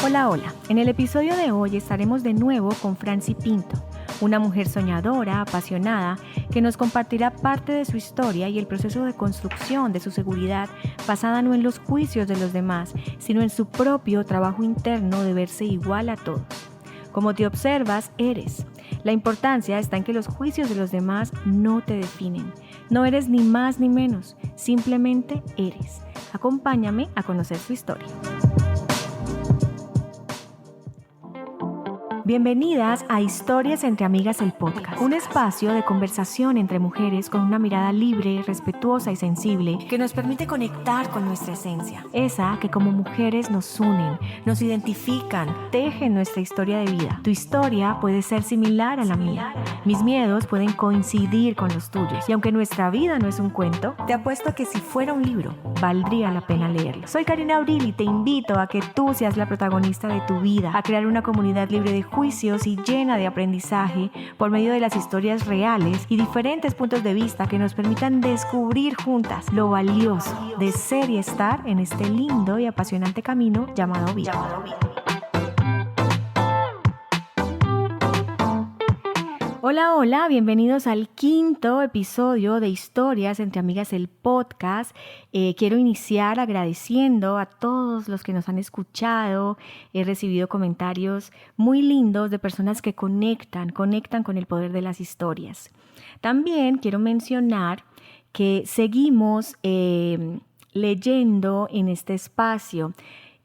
Hola, hola. En el episodio de hoy estaremos de nuevo con Franci Pinto, una mujer soñadora, apasionada, que nos compartirá parte de su historia y el proceso de construcción de su seguridad basada no en los juicios de los demás, sino en su propio trabajo interno de verse igual a todos. Como te observas, eres. La importancia está en que los juicios de los demás no te definen. No eres ni más ni menos, simplemente eres. Acompáñame a conocer su historia. Bienvenidas a Historias entre Amigas, el podcast, un espacio de conversación entre mujeres con una mirada libre, respetuosa y sensible que nos permite conectar con nuestra esencia, esa que como mujeres nos unen, nos identifican, tejen nuestra historia de vida. Tu historia puede ser similar a la mía, mis miedos pueden coincidir con los tuyos y aunque nuestra vida no es un cuento, te apuesto a que si fuera un libro, valdría la pena leerlo. Soy Karina Abril y te invito a que tú seas la protagonista de tu vida, a crear una comunidad libre de juicios y llena de aprendizaje por medio de las historias reales y diferentes puntos de vista que nos permitan descubrir juntas lo valioso de ser y estar en este lindo y apasionante camino llamado vida. Hola, hola, bienvenidos al quinto episodio de Historias entre Amigas, el podcast. Quiero iniciar agradeciendo a todos los que nos han escuchado. He recibido comentarios muy lindos de personas que conectan con el poder de las historias. También quiero mencionar que seguimos leyendo en este espacio.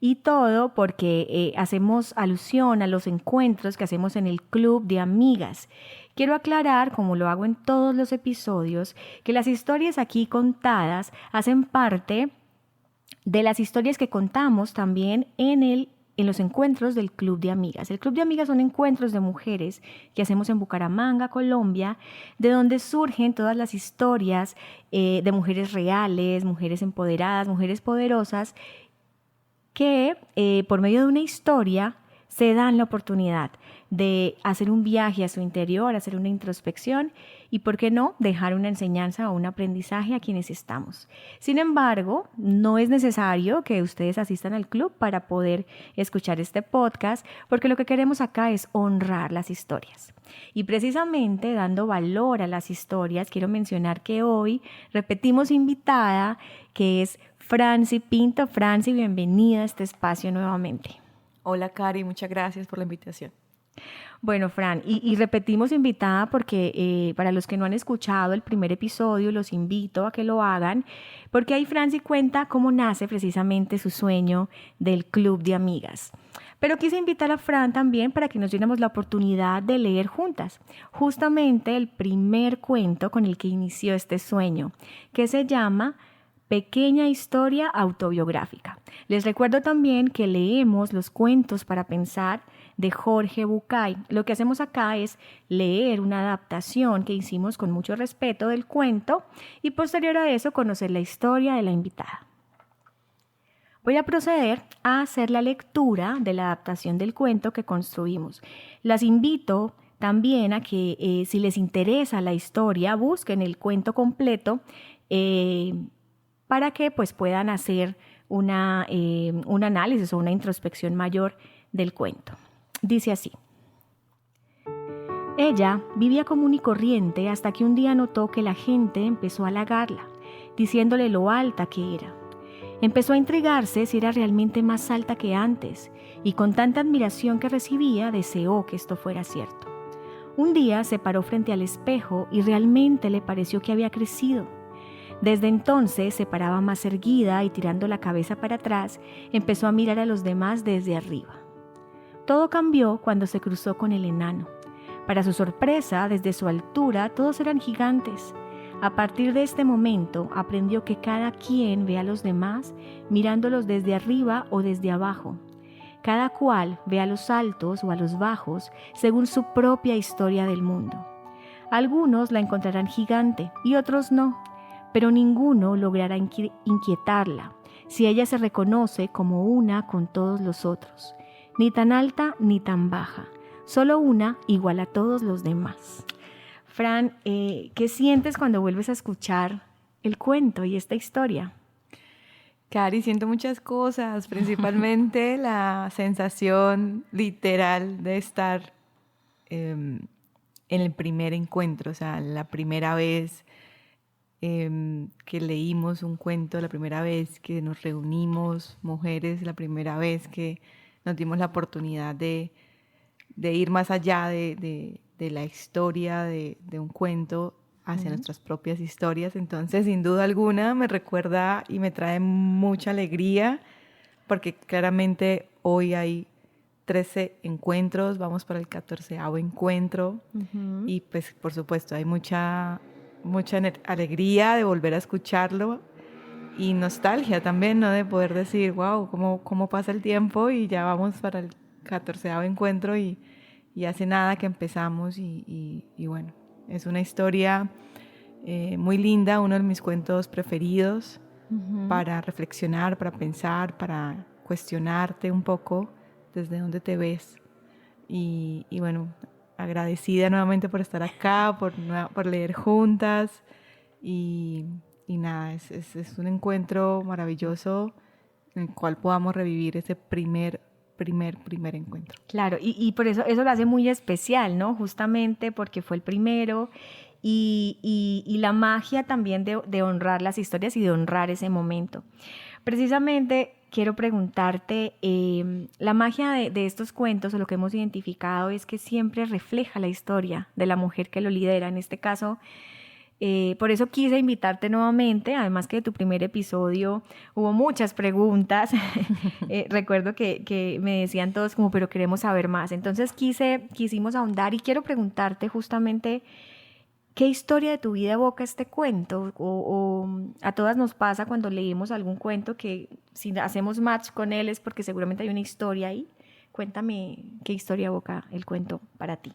Y todo porque hacemos alusión a los encuentros que hacemos en el Club de Amigas. Quiero aclarar, como lo hago en todos los episodios, que las historias aquí contadas hacen parte de las historias que contamos también en los encuentros del Club de Amigas. El Club de Amigas son encuentros de mujeres que hacemos en Bucaramanga, Colombia, de donde surgen todas las historias de mujeres reales, mujeres empoderadas, mujeres poderosas, que por medio de una historia se dan la oportunidad de hacer un viaje a su interior, hacer una introspección y, ¿por qué no?, dejar una enseñanza o un aprendizaje a quienes estamos. Sin embargo, no es necesario que ustedes asistan al club para poder escuchar este podcast, porque lo que queremos acá es honrar las historias. Y precisamente dando valor a las historias, quiero mencionar que hoy repetimos invitada, que es Franci Pinto. Franci, bienvenida a este espacio nuevamente. Hola, Cari, muchas gracias por la invitación. Bueno, Fran, y repetimos invitada porque para los que no han escuchado el primer episodio, los invito a que lo hagan, porque ahí Franci cuenta cómo nace precisamente su sueño del Club de Amigas. Pero quise invitar a Fran también para que nos diéramos la oportunidad de leer juntas, justamente el primer cuento con el que inició este sueño, que se llama Pequeña historia autobiográfica. Les recuerdo también que leemos los cuentos para pensar de Jorge Bucay. Lo que hacemos acá es leer una adaptación que hicimos con mucho respeto del cuento y posterior a eso conocer la historia de la invitada. Voy a proceder a hacer la lectura de la adaptación del cuento que construimos. Las invito también a que si les interesa la historia busquen el cuento completo para que pues, puedan hacer un análisis o una introspección mayor del cuento. Dice así: Ella vivía común y corriente hasta que un día notó que la gente empezó a halagarla, diciéndole lo alta que era. Empezó a intrigarse si era realmente más alta que antes, y con tanta admiración que recibía, deseó que esto fuera cierto. Un día se paró frente al espejo y realmente le pareció que había crecido. Desde entonces se paraba más erguida y tirando la cabeza para atrás, empezó a mirar a los demás desde arriba. Todo cambió cuando se cruzó con el enano. Para su sorpresa, desde su altura, todos eran gigantes. A partir de este momento, aprendió que cada quien ve a los demás mirándolos desde arriba o desde abajo. Cada cual ve a los altos o a los bajos según su propia historia del mundo. Algunos la encontrarán gigante y otros no, pero ninguno logrará inquietarla si ella se reconoce como una con todos los otros. Ni tan alta ni tan baja, solo una igual a todos los demás. Fran, ¿qué sientes cuando vuelves a escuchar el cuento y esta historia? Cari, siento muchas cosas, principalmente la sensación literal de estar en el primer encuentro, o sea, la primera vez que leímos un cuento, la primera vez que nos reunimos mujeres, la primera vez que nos dimos la oportunidad de ir más allá de la historia de un cuento hacia nuestras propias historias. Entonces, sin duda alguna, me recuerda y me trae mucha alegría, porque claramente hoy hay 13 encuentros, vamos para el 14º encuentro, y pues por supuesto hay mucha alegría de volver a escucharlo y nostalgia también, ¿no? De poder decir, wow, cómo pasa el tiempo y ya vamos para el 14º encuentro y hace nada que empezamos y bueno, es una historia muy linda, uno de mis cuentos preferidos para reflexionar, para pensar, para cuestionarte un poco desde dónde te ves y bueno, agradecida nuevamente por estar acá, por leer juntas y nada, es un encuentro maravilloso en el cual podamos revivir ese primer encuentro. Claro, y por eso lo hace muy especial, ¿no? Justamente porque fue el primero y la magia también de honrar las historias y de honrar ese momento. Precisamente quiero preguntarte, la magia de estos cuentos o lo que hemos identificado es que siempre refleja la historia de la mujer que lo lidera. En este caso, por eso quise invitarte nuevamente, además que de tu primer episodio hubo muchas preguntas. Recuerdo que me decían todos como, pero queremos saber más. Entonces quisimos ahondar y quiero preguntarte justamente ¿qué historia de tu vida evoca este cuento? O a todas nos pasa cuando leemos algún cuento que si hacemos match con él es porque seguramente hay una historia ahí. Cuéntame qué historia evoca el cuento para ti.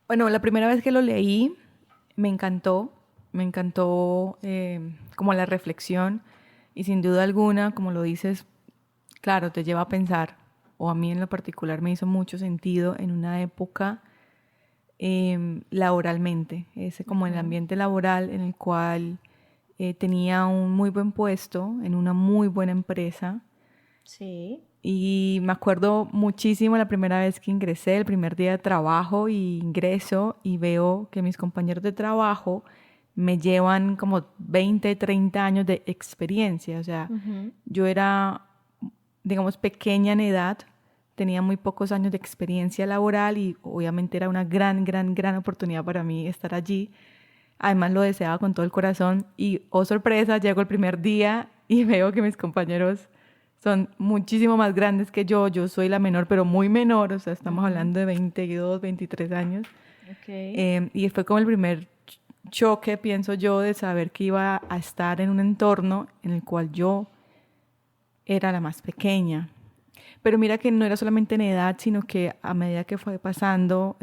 Bueno, la primera vez que lo leí me encantó como la reflexión y sin duda alguna, como lo dices, claro, te lleva a pensar, o a mí en lo particular me hizo mucho sentido en una época laboralmente, ese como el ambiente laboral en el cual tenía un muy buen puesto en una muy buena empresa. Sí. Y me acuerdo muchísimo la primera vez que ingresé, el primer día de trabajo, y ingreso y veo que mis compañeros de trabajo me llevan como 20, 30 años de experiencia. O sea, yo era, digamos, pequeña en edad, tenía muy pocos años de experiencia laboral y obviamente era una gran oportunidad para mí estar allí. Además lo deseaba con todo el corazón y, oh sorpresa, llego el primer día y veo que mis compañeros son muchísimo más grandes que yo soy la menor, pero muy menor, o sea, estamos hablando de 22, 23 años. Okay. Y fue como el primer choque, pienso yo, de saber que iba a estar en un entorno en el cual yo era la más pequeña. Pero mira que no era solamente en edad, sino que a medida que fue pasando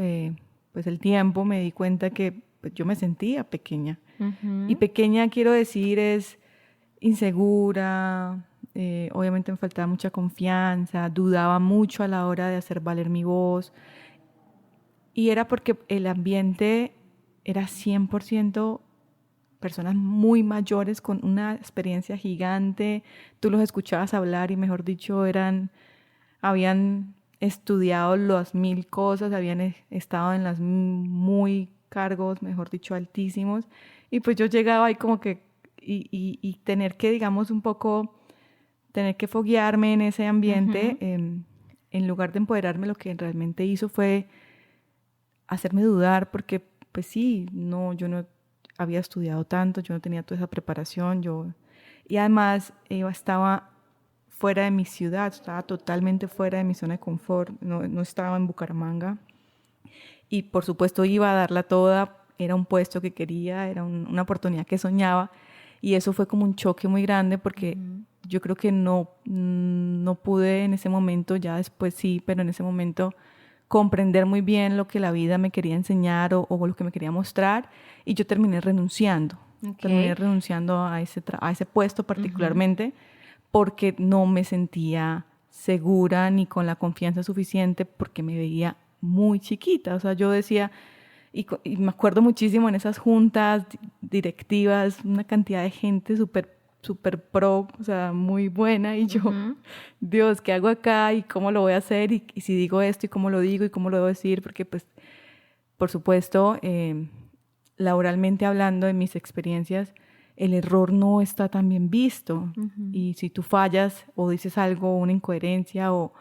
pues el tiempo, me di cuenta que pues, yo me sentía pequeña. Y pequeña, quiero decir, es insegura, obviamente me faltaba mucha confianza, dudaba mucho a la hora de hacer valer mi voz. Y era porque el ambiente era 100% personas muy mayores con una experiencia gigante. Tú los escuchabas hablar y, mejor dicho, habían estudiado las 1000 cosas, habían estado en las muy cargos, mejor dicho, altísimos. Y pues yo llegaba ahí como que, y tener que, digamos, un poco, tener que foguearme en ese ambiente, en lugar de empoderarme, lo que realmente hizo fue hacerme dudar, porque pues sí, no, yo no había estudiado tanto, yo no tenía toda esa preparación, y además estaba fuera de mi ciudad, estaba totalmente fuera de mi zona de confort, no estaba en Bucaramanga y por supuesto iba a darla toda, era un puesto que quería, era una oportunidad que soñaba y eso fue como un choque muy grande porque yo creo que no pude en ese momento, ya después sí, pero en ese momento comprender muy bien lo que la vida me quería enseñar o lo que me quería mostrar y yo terminé renunciando. Terminé renunciando a ese puesto particularmente porque no me sentía segura ni con la confianza suficiente porque me veía muy chiquita. O sea, yo decía, y me acuerdo muchísimo en esas juntas directivas, una cantidad de gente súper súper pro, o sea, muy buena, y yo, Dios, ¿qué hago acá? ¿Y cómo lo voy a hacer? Y si digo esto, ¿y cómo lo digo? ¿Y cómo lo debo decir? Porque, pues, por supuesto, laboralmente hablando, en mis experiencias, el error no está tan bien visto. Y si tú fallas o dices algo, una incoherencia, o,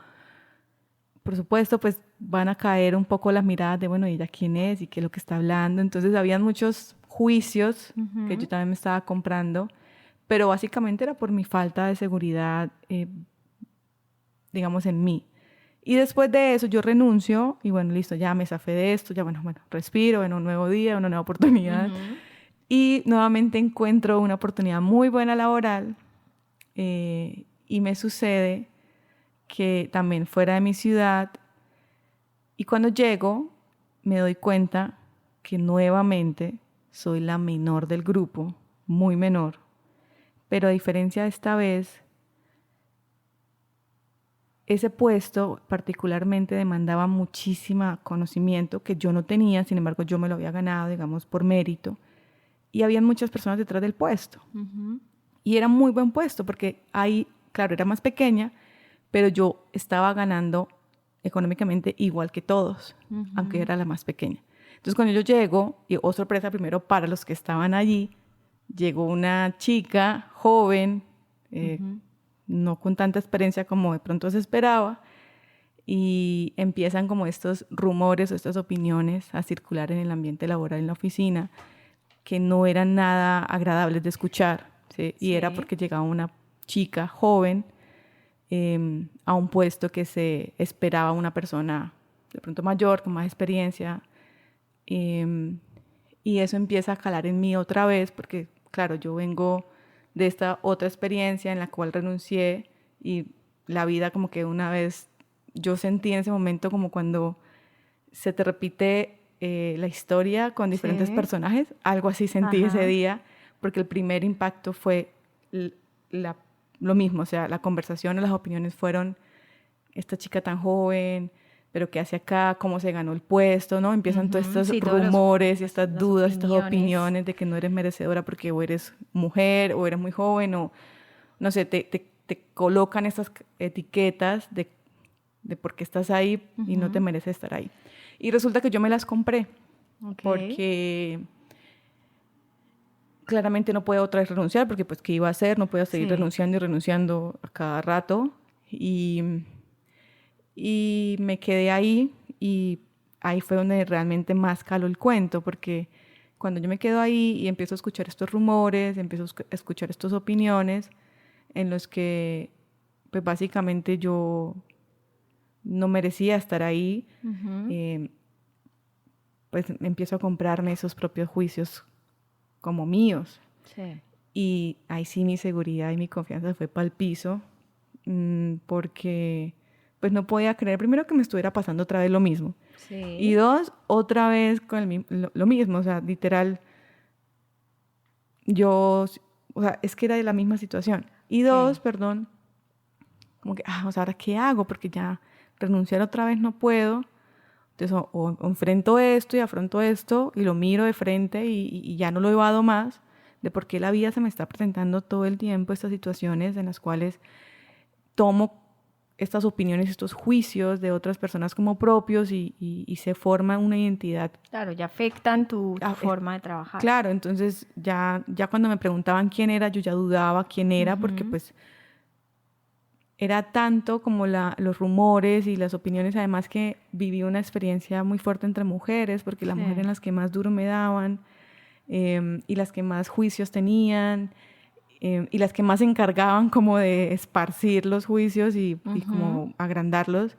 por supuesto, pues van a caer un poco las miradas de, bueno, ¿y ella quién es? ¿Y qué es lo que está hablando? Entonces, habían muchos juicios que yo también me estaba comprando, pero básicamente era por mi falta de seguridad, digamos, en mí. Y después de eso yo renuncio y bueno, listo, ya me zafé de esto, ya bueno, respiro en un nuevo día, una nueva oportunidad. Y nuevamente encuentro una oportunidad muy buena laboral, y me sucede que también fuera de mi ciudad, y cuando llego me doy cuenta que nuevamente soy la menor del grupo, muy menor, pero a diferencia de esta vez, ese puesto particularmente demandaba muchísimo conocimiento que yo no tenía, sin embargo yo me lo había ganado, digamos, por mérito, y había muchas personas detrás del puesto. Y era muy buen puesto porque ahí, claro, era más pequeña, pero yo estaba ganando económicamente igual que todos, aunque era la más pequeña. Entonces cuando yo llego, y oh sorpresa, primero para los que estaban allí, llegó una chica joven, no con tanta experiencia como de pronto se esperaba, y empiezan como estos rumores o estas opiniones a circular en el ambiente laboral en la oficina que no eran nada agradables de escuchar, ¿sí? Y era porque llegaba una chica joven a un puesto que se esperaba una persona de pronto mayor, con más experiencia, y eso empieza a calar en mí otra vez porque, claro, yo vengo de esta otra experiencia en la cual renuncié y la vida como que una vez yo sentí en ese momento como cuando se te repite la historia con diferentes personajes, algo así sentí ese día, porque el primer impacto fue lo mismo, o sea, la conversación, las opiniones fueron, esta chica tan joven, pero qué hace acá, cómo se ganó el puesto, ¿no? Empiezan todos estos rumores y estas dudas, estas opiniones de que no eres merecedora porque o eres mujer o eres muy joven o, no sé, te colocan estas etiquetas de por qué estás ahí y no te mereces estar ahí. Y resulta que yo me las compré porque claramente no puedo otra vez renunciar porque pues qué iba a hacer, no puedo seguir renunciando y renunciando a cada rato, y me quedé ahí, y ahí fue donde realmente más caló el cuento, porque cuando yo me quedo ahí y empiezo a escuchar estos rumores, empiezo a escuchar estas opiniones en los que pues básicamente yo no merecía estar ahí, pues empiezo a comprarme esos propios juicios como míos. Y ahí sí mi seguridad y mi confianza fue para el piso, porque pues no podía creer, primero, que me estuviera pasando otra vez lo mismo. Y dos, otra vez con lo mismo, o sea, literal, yo, o sea, es que era de la misma situación. Y dos, perdón, como que, o sea, ¿ahora qué hago? Porque ya renunciar otra vez no puedo. Entonces, o enfrento esto y afronto esto y lo miro de frente y ya no lo evado más, de por qué la vida se me está presentando todo el tiempo estas situaciones en las cuales tomo estas opiniones, estos juicios de otras personas como propios y se forma una identidad. Claro, ya afectan tu forma de trabajar. Claro, entonces ya cuando me preguntaban quién era, yo ya dudaba quién era, porque pues era tanto como los rumores y las opiniones, además que viví una experiencia muy fuerte entre mujeres, porque las mujeres eran las que más duro me daban, y las que más juicios tenían, y las que más se encargaban como de esparcir los juicios y como agrandarlos.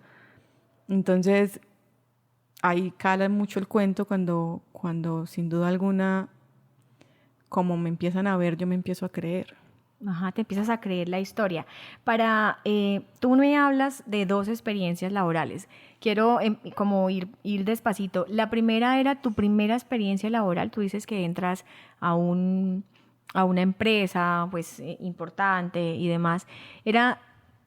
Entonces ahí cala mucho el cuento cuando sin duda alguna, como me empiezan a ver, yo me empiezo a creer. Te empiezas a creer la historia. Tú me hablas de 2 experiencias laborales. Quiero como ir despacito. La primera era tu primera experiencia laboral. Tú dices que entras a una empresa pues importante y demás. ¿Era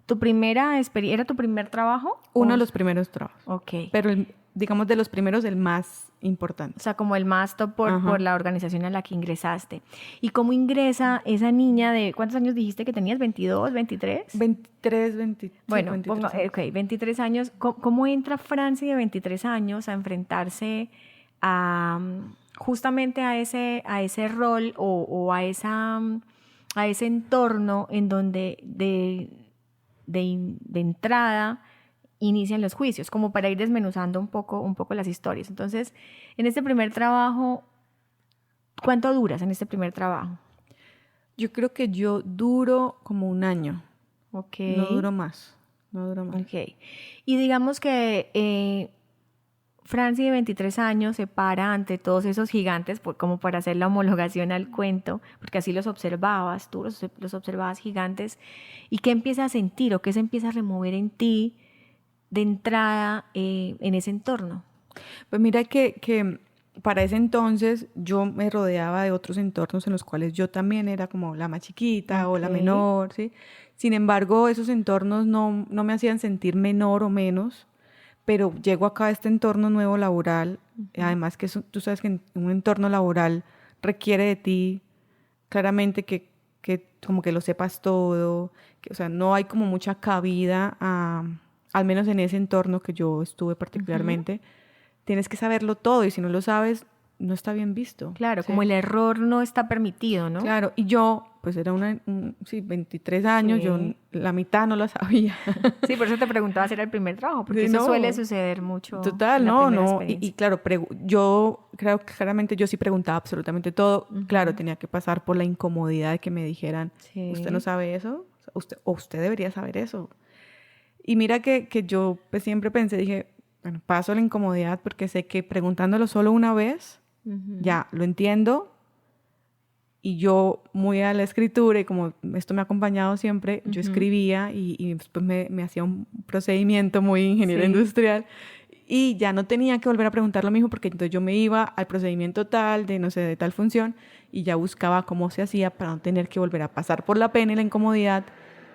tu primera ¿Era tu primer trabajo? Uno de los primeros trabajos. Ok. Pero digamos, de los primeros, el más importante. O sea, como el más top por la organización a la que ingresaste. ¿Y cómo ingresa esa niña de, ¿cuántos años dijiste que tenías? ¿22, 23? 23, 20, Bueno, 23 años. ok, 23 años. ¿Cómo entra Franci de 23 años a enfrentarse a justamente a ese rol o a ese entorno en donde de entrada inician los juicios, como para ir desmenuzando un poco las historias? Entonces, en este primer trabajo, ¿cuánto duras en este primer trabajo? Yo creo que yo duro como un año. Ok. No duro más. Ok. Y digamos que Franci de 23 años se para ante todos esos gigantes como para hacer la homologación al cuento, porque así los observabas, tú los observabas gigantes. ¿Y qué empieza a sentir o qué se empieza a remover en ti de entrada en ese entorno? Pues mira que para ese entonces yo me rodeaba de otros entornos en los cuales yo también era como la más chiquita o la menor, ¿sí? Sin embargo, esos entornos no me hacían sentir menor o menos, pero llego acá a este entorno nuevo laboral, además que tú sabes que un entorno laboral requiere de ti claramente que como que lo sepas todo, o sea, no hay como mucha cabida, al menos en ese entorno que yo estuve particularmente, tienes que saberlo todo y si no lo sabes, no está bien visto. Claro, ¿sí? como el error no está permitido, ¿no? Claro, y yo, pues era 23 años, Sí. yo la mitad no lo sabía. Sí, por eso te preguntaba si era el primer trabajo, porque Sí, eso no. suele suceder mucho Total, en la no, primera no. experiencia. Y claro, yo creo que claramente yo sí preguntaba absolutamente todo. Claro, tenía que pasar por la incomodidad de que me dijeran, Sí. ¿usted no sabe eso? Usted debería saber eso. Y mira que yo pues, siempre pensé, dije, bueno, paso la incomodidad porque sé que preguntándolo solo una vez, ya lo entiendo. Y yo, muy a la escritura, y como esto me ha acompañado siempre, yo escribía y después me hacía un procedimiento muy ingeniero industrial y ya no tenía que volver a preguntar lo mismo porque entonces yo me iba al procedimiento tal, de no sé, de tal función y ya buscaba cómo se hacía para no tener que volver a pasar por la pena y la incomodidad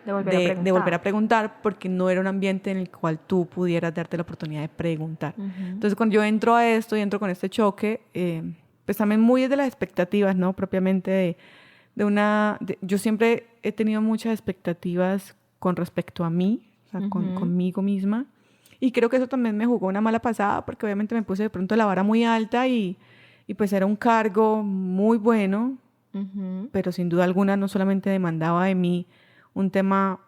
de volver a preguntar porque no era un ambiente en el cual tú pudieras darte la oportunidad de preguntar. Entonces, cuando yo entro a esto y entro con este choque, pues también muy desde las expectativas, ¿no? Propiamente yo siempre he tenido muchas expectativas con respecto a mí, o sea, conmigo misma. Y creo que eso también me jugó una mala pasada porque obviamente me puse de pronto la vara muy alta y pues era un cargo muy bueno, pero sin duda alguna no solamente demandaba de mí un tema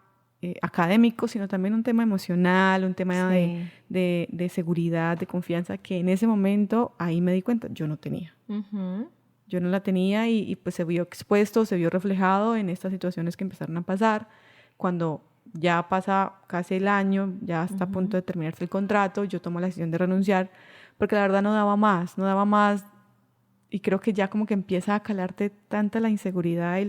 académico, sino también un tema emocional, un tema de seguridad, de confianza, que en ese momento ahí me di cuenta, yo no tenía. Yo no la tenía y pues se vio expuesto, se vio reflejado en estas situaciones que empezaron a pasar. Cuando ya pasa casi el año, ya está a punto de terminarse el contrato, yo tomo la decisión de renunciar, porque la verdad no daba más. Y creo que ya como que empieza a calarte tanta la inseguridad y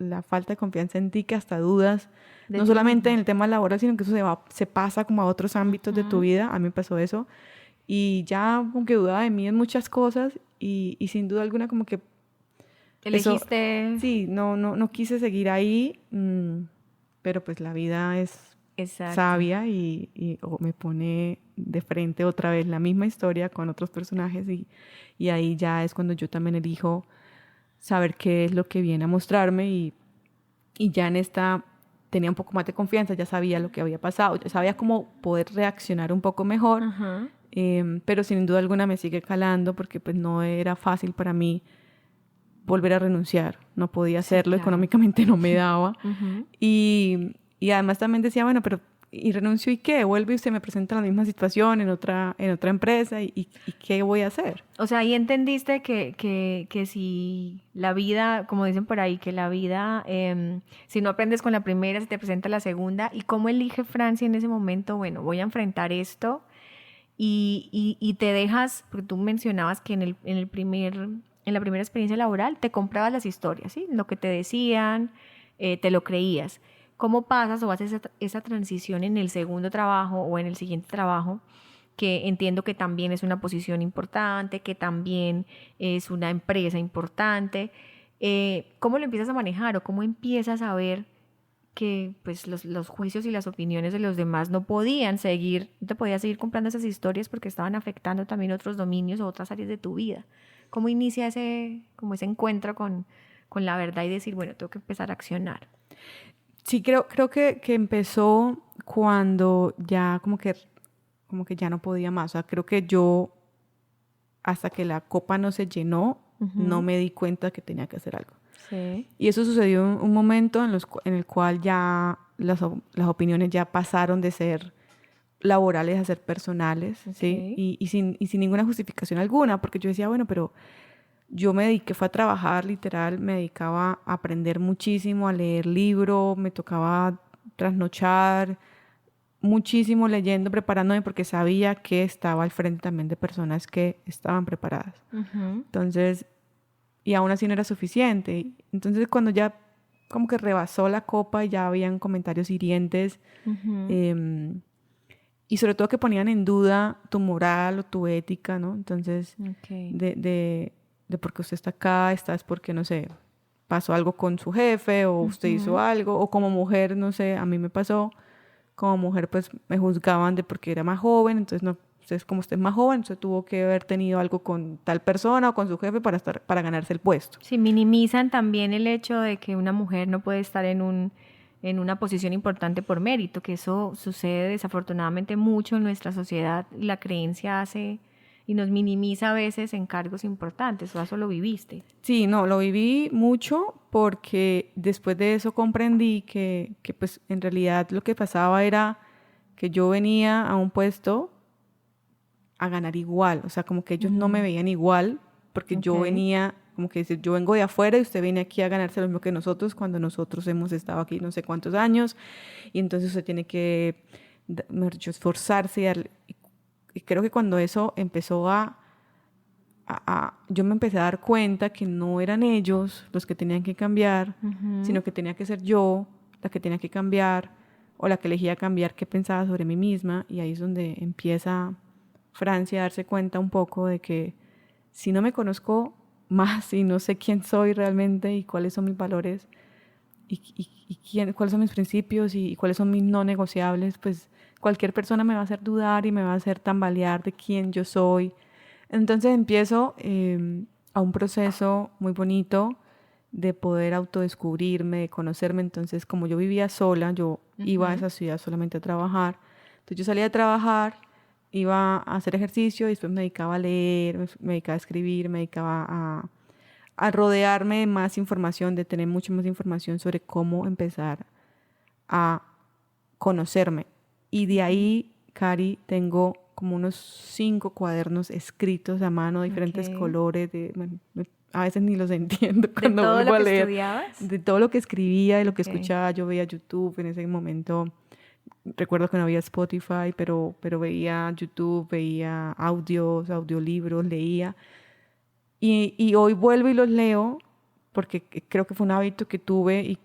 la falta de confianza en ti que hasta dudas, no solamente en el tema laboral, sino que eso se pasa como a otros ámbitos de tu vida. A mí me pasó eso. Y ya como que dudaba de mí en muchas cosas y sin duda alguna como que... Elegiste... Sí, no quise seguir ahí, pero pues la vida es sabia y me pone de frente otra vez la misma historia con otros personajes y ahí ya es cuando yo también elijo saber qué es lo que viene a mostrarme y ya en esta tenía un poco más de confianza, ya sabía lo que había pasado, ya sabía cómo poder reaccionar un poco mejor, pero sin duda alguna me sigue calando porque pues no era fácil para mí volver a renunciar, no podía hacerlo, económicamente no me daba y además también decía, bueno, pero ¿y renuncio y qué? Vuelve y se me presenta la misma situación en otra empresa y ¿qué voy a hacer? O sea, ahí entendiste que si la vida, como dicen por ahí, que la vida, si no aprendes con la primera, se te presenta la segunda. ¿Y cómo elige Francia en ese momento? Bueno, voy a enfrentar esto y te dejas, porque tú mencionabas que en la primera experiencia laboral te comprabas las historias, ¿sí? Lo que te decían, te lo creías. ¿Cómo pasas o haces esa transición en el segundo trabajo o en el siguiente trabajo? Que entiendo que también es una posición importante, que también es una empresa importante. ¿Cómo lo empiezas a manejar o cómo empiezas a ver que pues los juicios y las opiniones de los demás no te podías seguir comprando esas historias porque estaban afectando también otros dominios o otras áreas de tu vida. ¿Cómo inicia como ese encuentro con la verdad y decir, bueno, tengo que empezar a accionar? Sí, creo que empezó cuando ya como que ya no podía más. O sea, creo que yo, hasta que la copa no se llenó, no me di cuenta que tenía que hacer algo. Sí. Y eso sucedió en un momento en el cual ya las opiniones ya pasaron de ser laborales a ser personales, ¿sí? Okay. Y sin ninguna justificación alguna, porque yo decía, bueno, pero yo me dediqué, fue a trabajar, literal, me dedicaba a aprender muchísimo, a leer libros, me tocaba trasnochar muchísimo leyendo, preparándome, porque sabía que estaba al frente también de personas que estaban preparadas. Entonces, y aún así no era suficiente. Entonces, cuando ya como que rebasó la copa y ya habían comentarios hirientes, y sobre todo que ponían en duda tu moral o tu ética, ¿no? Entonces, Okay. de por qué usted está acá, estás porque, no sé, pasó algo con su jefe o usted hizo algo, o como mujer, no sé, a mí me pasó, como mujer pues me juzgaban de porque era más joven, entonces no, entonces como usted es más joven, usted tuvo que haber tenido algo con tal persona o con su jefe para ganarse el puesto. Sí, minimizan también el hecho de que una mujer no puede estar en una posición importante por mérito, que eso sucede desafortunadamente mucho en nuestra sociedad. La creencia hace y nos minimiza a veces en cargos importantes, o eso lo viviste. Sí, no, lo viví mucho porque después de eso comprendí que pues en realidad lo que pasaba era que yo venía a un puesto a ganar igual, o sea, como que ellos no me veían igual porque yo Okay. venía, como que decir, yo vengo de afuera y usted viene aquí a ganarse lo mismo que nosotros cuando nosotros hemos estado aquí no sé cuántos años y entonces usted tiene que, mejor dicho, esforzarse y creo que cuando eso empezó yo me empecé a dar cuenta que no eran ellos los que tenían que cambiar, sino que tenía que ser yo la que tenía que cambiar o la que elegía cambiar qué pensaba sobre mí misma. Y ahí es donde empieza Francia a darse cuenta un poco de que si no me conozco más y no sé quién soy realmente y cuáles son mis valores cuáles son mis principios y cuáles son mis no negociables, pues cualquier persona me va a hacer dudar y me va a hacer tambalear de quién yo soy. Entonces empiezo a un proceso muy bonito de poder autodescubrirme, de conocerme. Entonces, como yo vivía sola, yo iba a esa ciudad solamente a trabajar. Entonces yo salía a trabajar, iba a hacer ejercicio y después me dedicaba a leer, me dedicaba a escribir, me dedicaba a rodearme de más información, de tener mucha más información sobre cómo empezar a conocerme. Y de ahí, Cari, tengo como unos 5 cuadernos escritos a mano, diferentes Okay. colores, bueno, a veces ni los entiendo ¿De cuando todo vuelvo lo a que leer, estudiabas? de todo lo que escribía, de lo que Okay. escuchaba. Yo veía YouTube en ese momento. Recuerdo que no había Spotify, pero veía YouTube, veía audios, audiolibros, leía. Y hoy vuelvo y los leo porque creo que fue un hábito que tuve y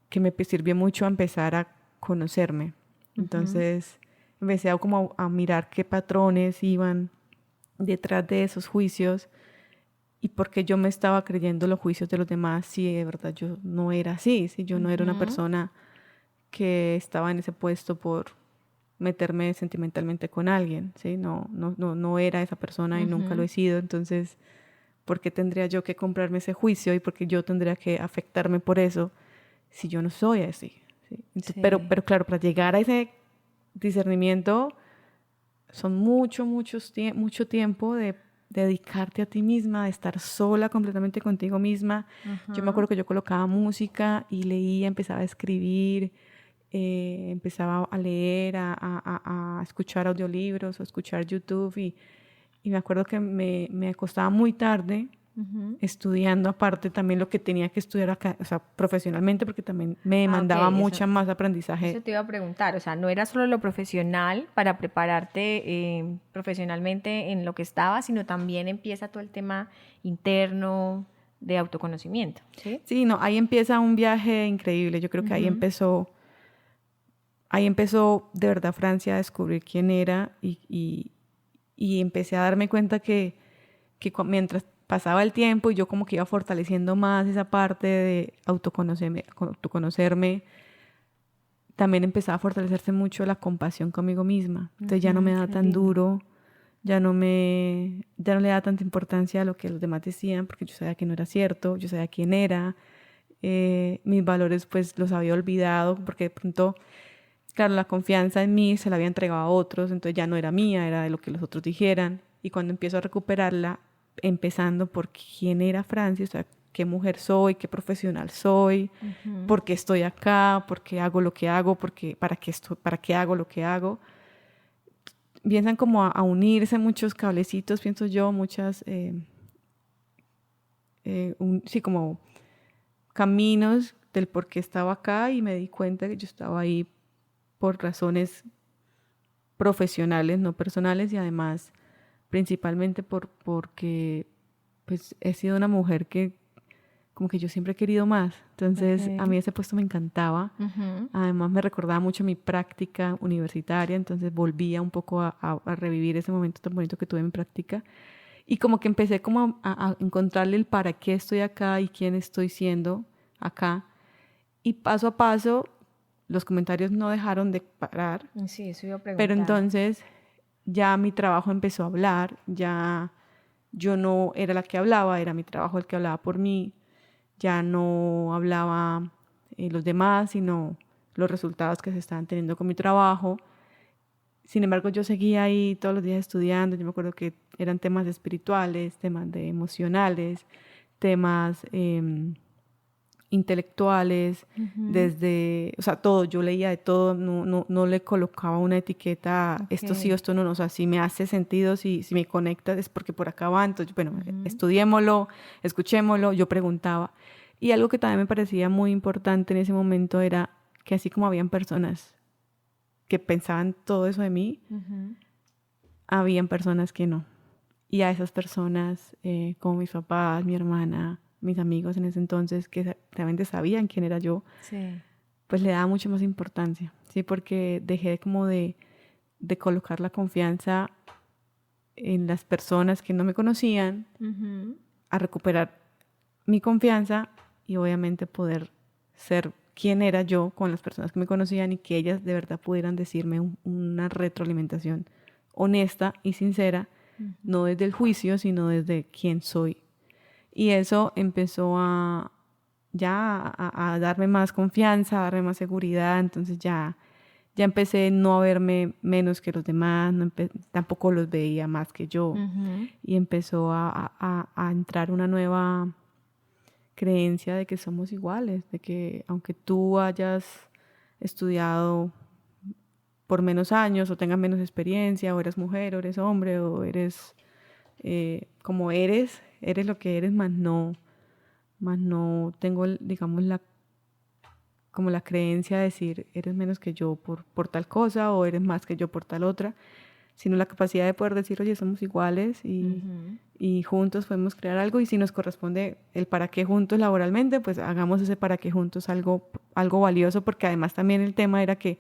que me sirvió mucho a empezar a conocerme. Entonces empecé como a mirar qué patrones iban detrás de esos juicios y por qué yo me estaba creyendo los juicios de los demás si de verdad yo no era así, si yo no era una persona que estaba en ese puesto por meterme sentimentalmente con alguien, ¿sí? No era esa persona y nunca lo he sido. Entonces, ¿por qué tendría yo que comprarme ese juicio y por qué yo tendría que afectarme por eso si yo no soy así? ¿Sí? Entonces, Sí. pero claro, para llegar a ese discernimiento son mucho tiempo de dedicarte a ti misma, de estar sola completamente contigo misma. Yo me acuerdo que yo colocaba música y leía, empezaba a escribir, empezaba a leer, a escuchar audiolibros, a escuchar YouTube y me acuerdo que me acostaba muy tarde estudiando aparte también lo que tenía que estudiar acá, o sea, profesionalmente, porque también me Ah, ok, demandaba mucha más aprendizaje. eso te iba a preguntar, o sea, no era solo lo profesional para prepararte profesionalmente en lo que estaba, sino también empieza todo el tema interno de autoconocimiento, ¿sí? Sí, no, ahí empieza un viaje increíble. Yo creo que ahí empezó de verdad Francia a descubrir quién era y empecé a darme cuenta que mientras pasaba el tiempo y yo como que iba fortaleciendo más esa parte de autoconocerme, también empezaba a fortalecerse mucho la compasión conmigo misma. Entonces ya no me daba tan duro, ya no le daba tanta importancia a lo que los demás decían, porque yo sabía que no era cierto, yo sabía quién era, mis valores pues los había olvidado, porque de pronto, claro, la confianza en mí se la había entregado a otros, entonces ya no era mía, era de lo que los otros dijeran. Y cuando empiezo a recuperarla, empezando por quién era Francis, o sea, qué mujer soy, qué profesional soy, por qué estoy acá, por qué hago lo que hago, para qué hago lo que hago. Empiezan como a unirse muchos cablecitos, pienso yo, muchas, sí, como caminos del por qué estaba acá, y me di cuenta que yo estaba ahí por razones profesionales, no personales, y además principalmente porque pues he sido una mujer que como que yo siempre he querido más. Entonces a mí ese puesto me encantaba. Además me recordaba mucho mi práctica universitaria, entonces volvía un poco a revivir ese momento tan bonito que tuve en mi práctica. Y como que empecé como a encontrarle el para qué estoy acá y quién estoy siendo acá. Y paso a paso los comentarios no dejaron de parar. Sí, eso iba a preguntar. Pero entonces ya mi trabajo empezó a hablar, ya yo no era la que hablaba, era mi trabajo el que hablaba por mí, ya no hablaba los demás, sino los resultados que se estaban teniendo con mi trabajo. Sin embargo, yo seguía ahí todos los días estudiando. Yo me acuerdo que eran temas espirituales, temas de emocionales, temas intelectuales, desde, o sea, todo, yo leía de todo, no le colocaba una etiqueta, esto sí o esto no, o sea, si me hace sentido, si me conecta es porque por acá va, entonces, bueno, estudiémoslo, escuchémoslo, yo preguntaba. Y algo que también me parecía muy importante en ese momento era que así como habían personas que pensaban todo eso de mí, habían personas que no. Y a esas personas, como mis papás, mi hermana, mis amigos en ese entonces, que realmente sabían quién era yo, pues le daba mucho más importancia, ¿sí? Porque dejé como de colocar la confianza en las personas que no me conocían, a recuperar mi confianza y obviamente poder ser quién era yo con las personas que me conocían, y que ellas de verdad pudieran decirme una retroalimentación honesta y sincera, no desde el juicio, sino desde quién soy. Y eso empezó a darme más confianza, a darme más seguridad. Entonces ya empecé no a verme menos que los demás, tampoco los veía más que yo. Y empezó a entrar una nueva creencia de que somos iguales, de que aunque tú hayas estudiado por menos años o tengas menos experiencia, o eres mujer o eres hombre, o eres como eres lo que eres, más no tengo, digamos, como la creencia de decir eres menos que yo por tal cosa, o eres más que yo por tal otra, sino la capacidad de poder decir, oye, somos iguales y juntos podemos crear algo, y si nos corresponde el para qué juntos laboralmente, pues hagamos ese para qué juntos algo valioso, porque además también el tema era que,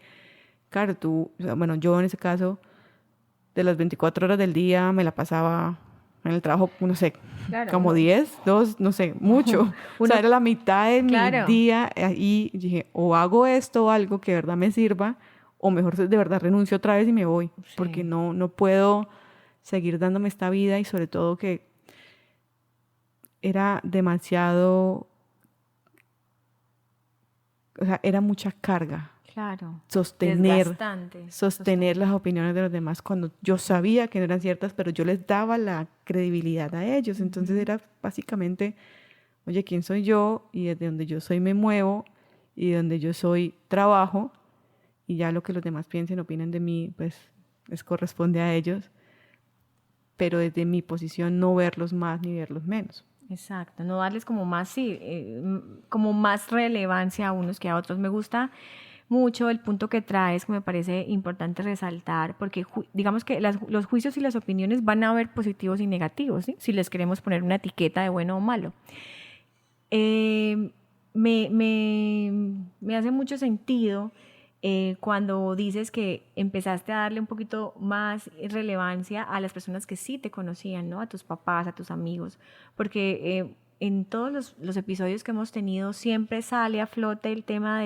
claro, bueno, yo en ese caso, de las 24 horas del día me la pasaba en el trabajo, no sé, claro, como 10, 2, no sé, mucho. O sea, era la mitad de mi día, y dije, o hago esto o algo que de verdad me sirva, o mejor de verdad renuncio otra vez y me voy, porque no puedo seguir dándome esta vida, y sobre todo que era demasiado, o sea, era mucha carga. Claro. Sostener las opiniones de los demás cuando yo sabía que no eran ciertas, pero yo les daba la credibilidad a ellos. Entonces era básicamente, oye, ¿quién soy yo? Y desde donde yo soy me muevo, y de donde yo soy trabajo, y ya lo que los demás piensen, opinen de mí, pues les corresponde a ellos, pero desde mi posición no verlos más ni verlos menos. Exacto, no darles como más, como más relevancia a unos que a otros. Me gusta mucho el punto que traes, que me parece importante resaltar, porque digamos que los juicios y las opiniones van a haber positivos y negativos, ¿sí? Si les queremos poner una etiqueta de bueno o malo. Me hace mucho sentido cuando dices que empezaste a darle un poquito más relevancia a las personas que sí te conocían, ¿no? A tus papás, a tus amigos, porque en todos los episodios que hemos tenido siempre sale a flote el tema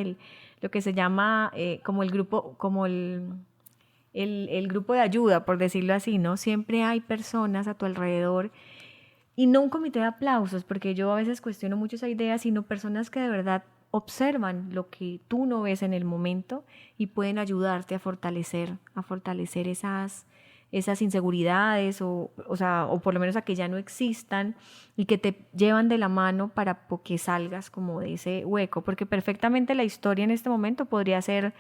lo que se llama como el grupo, como el grupo de ayuda, por decirlo así, ¿no? Siempre hay personas a tu alrededor y no un comité de aplausos, porque yo a veces cuestiono mucho esa idea, sino personas que de verdad observan lo que tú no ves en el momento y pueden ayudarte a fortalecer esas inseguridades sea, o por lo menos a que ya no existan y que te llevan de la mano para que salgas como de ese hueco, porque perfectamente la historia en este momento podría ser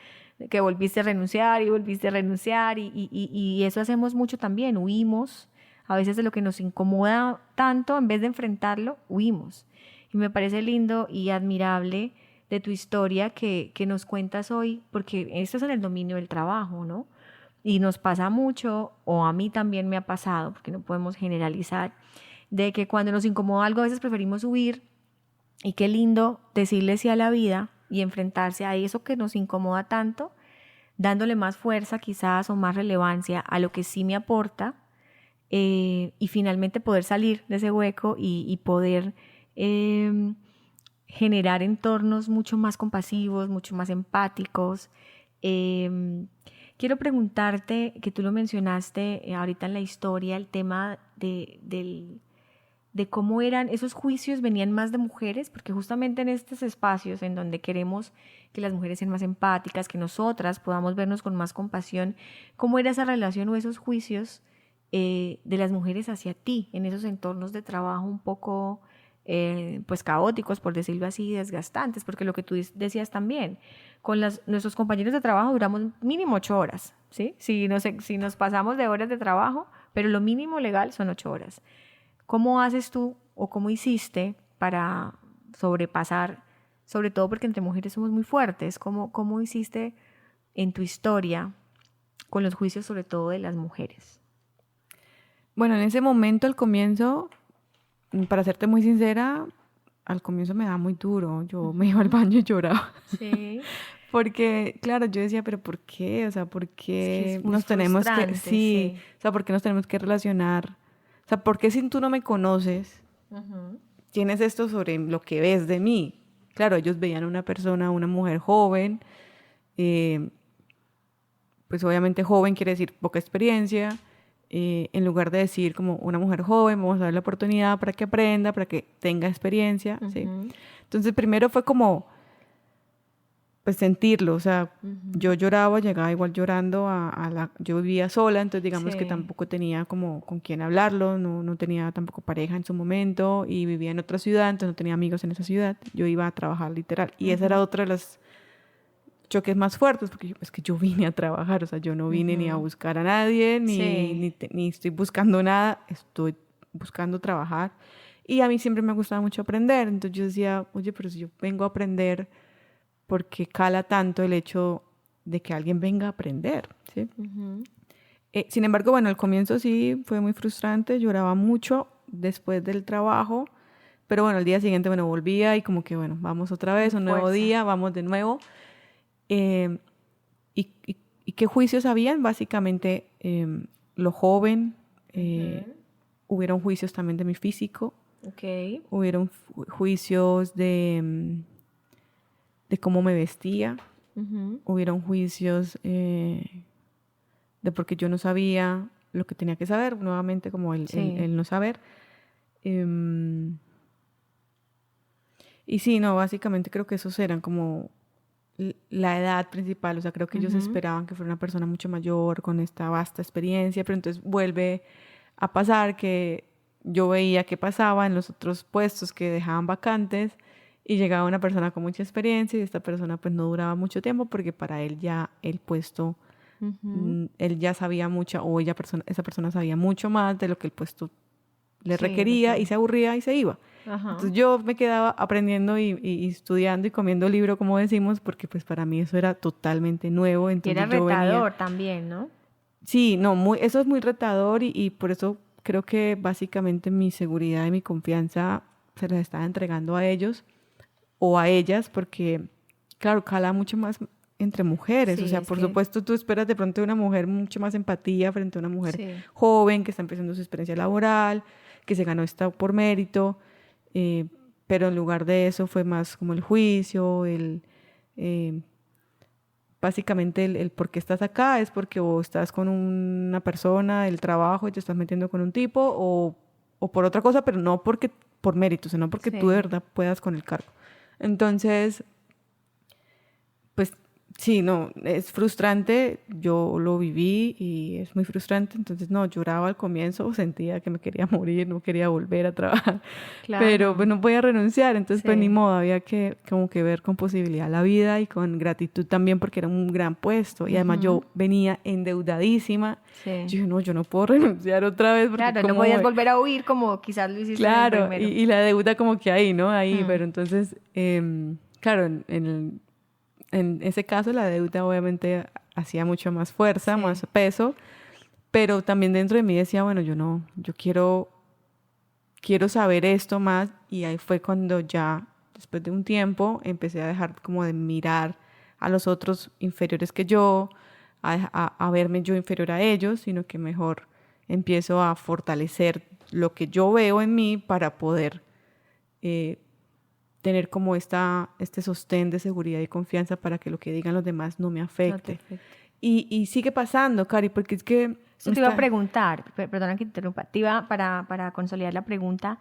que volviste a renunciar y volviste a renunciar y eso hacemos mucho también, huimos a veces de lo que nos incomoda tanto, en vez de enfrentarlo, huimos. Y me parece lindo y admirable de tu historia que nos cuentas hoy, porque esto es en el dominio del trabajo, ¿no? Y nos pasa mucho, o a mí también me ha pasado, porque no podemos generalizar, de que cuando nos incomoda algo a veces preferimos huir y qué lindo decirle sí a la vida y enfrentarse a eso que nos incomoda tanto, dándole más fuerza quizás o más relevancia a lo que sí me aporta y finalmente poder salir de ese hueco y poder generar entornos mucho más compasivos, mucho más empáticos. Quiero preguntarte, que tú lo mencionaste ahorita en la historia, el tema de cómo eran esos juicios, venían más de mujeres, porque justamente en estos espacios en donde queremos que las mujeres sean más empáticas, que nosotras podamos vernos con más compasión, ¿cómo era esa relación o esos juicios de las mujeres hacia ti en esos entornos de trabajo un poco pues caóticos, por decirlo así, desgastantes? Porque lo que tú decías también, con nuestros compañeros de trabajo duramos mínimo 8 horas, ¿sí? Si nos pasamos de horas de trabajo, pero lo mínimo legal son 8 horas. ¿Cómo haces tú o cómo hiciste para sobrepasar, sobre todo porque entre mujeres somos muy fuertes, cómo hiciste en tu historia con los juicios sobre todo de las mujeres? Bueno, en ese momento, al comienzo, para serte muy sincera, al comienzo me daba muy duro. Yo me iba al baño y lloraba. Sí. Porque, claro, yo decía, pero ¿por qué? O sea, ¿por Es que qué es muy nos tenemos que, frustrante, sí, sí. o sea, ¿por qué nos tenemos que relacionar? O sea, ¿por qué si tú no me conoces, Ujú. tienes esto sobre lo que ves de mí? Claro, ellos veían una persona, una mujer joven, eh, pues obviamente joven quiere decir poca experiencia, en lugar de decir como una mujer joven, vamos a darle la oportunidad para que aprenda, para que tenga experiencia, ¿sí? Ujú. Entonces primero fue como pues sentirlo, o sea, yo Ujú. lloraba, llegaba igual llorando yo vivía sola, entonces digamos que Sí. tampoco tenía como con quién hablarlo, no tenía tampoco pareja en su momento y vivía en otra ciudad, entonces no tenía amigos en esa ciudad, yo iba a trabajar literal y esa era Ujú. otra de las choques más fuertes porque es que yo vine a trabajar, o sea, yo no vine ni a Ujú. buscar a nadie, Sí. ni estoy buscando nada, estoy buscando trabajar y a mí siempre me ha gustado mucho aprender, entonces yo decía, oye, pero si yo vengo a aprender, porque cala tanto el hecho de que alguien venga a aprender, ¿sí? Ujú. Sin embargo, bueno, al comienzo sí fue muy frustrante, lloraba mucho después del trabajo, pero bueno, al día siguiente, bueno, volvía y como que, bueno, vamos otra vez, Con un nuevo fuerza. día, vamos de nuevo. Eh, y qué juicios habían? Básicamente, lo joven, Ujú. hubieron juicios también de mi físico, Ok. hubieron juicios de cómo me vestía, Ujú. hubieron juicios de porque yo no sabía lo que tenía que saber, nuevamente como Sí. el no saber. Em, y sí, no, básicamente creo que esos eran como la edad principal, o sea, creo que ellos Ujú. esperaban que fuera una persona mucho mayor, con esta vasta experiencia, pero entonces vuelve a pasar que yo veía qué pasaba en los otros puestos que dejaban vacantes y llegaba una persona con mucha experiencia y esta persona pues no duraba mucho tiempo porque para él ya el puesto Ujú. él ya sabía mucho o esa persona sabía mucho más de lo que el puesto le Sí, requería y requiere. se aburría y se iba. Ajá. Entonces yo me quedaba aprendiendo y estudiando y comiendo libro, como decimos, porque pues para mí eso era totalmente nuevo. Y era Entonces yo venía, retador también, ¿no? sí, no, eso es muy retador y por eso creo que básicamente mi seguridad y mi confianza se las estaba entregando a ellos o a ellas, porque claro, cala mucho más entre mujeres. O Sí, sea, es por que supuesto tú esperas de pronto de una mujer mucho más empatía frente a una mujer sí. joven que está empezando su experiencia laboral, que se ganó esta por mérito, eh, pero en lugar de eso fue más como el juicio, eh, básicamente el por qué estás acá es porque o estás con una persona del trabajo y te estás metiendo con un tipo o por otra cosa, pero no porque por mérito, sino porque tú de Sí. verdad puedas con el cargo. Entonces, pues sí, no, es frustrante, yo lo viví y es muy frustrante, entonces no, lloraba al comienzo, sentía que me quería morir, no quería volver a trabajar, pero pues Claro. no voy a renunciar, entonces pues ni Sí. modo, había que como que ver con posibilidad la vida y con gratitud también porque era un gran puesto y además yo Ujú. venía endeudadísima, Sí. yo dije, no, yo no puedo renunciar otra vez porque Claro, no como, podías volver a huir como quizás lo hiciste en el claro, primero. y la deuda como que ahí, ¿no? Ahí, Mm. pero entonces, claro, en ese caso la deuda obviamente hacía mucho más fuerza, Sí. más peso, pero también dentro de mí decía, bueno, yo no, yo quiero saber esto más y ahí fue cuando ya, después de un tiempo, empecé a dejar como de mirar a los otros inferiores que yo, a verme yo inferior a ellos, sino que mejor empiezo a fortalecer lo que yo veo en mí para poder eh, tener como este sostén de seguridad y confianza para que lo que digan los demás no me No te afecte. afecta. Y sigue pasando, Cari, porque es que Eso te iba a preguntar, perdona que te interrumpa, te iba para consolidar la pregunta,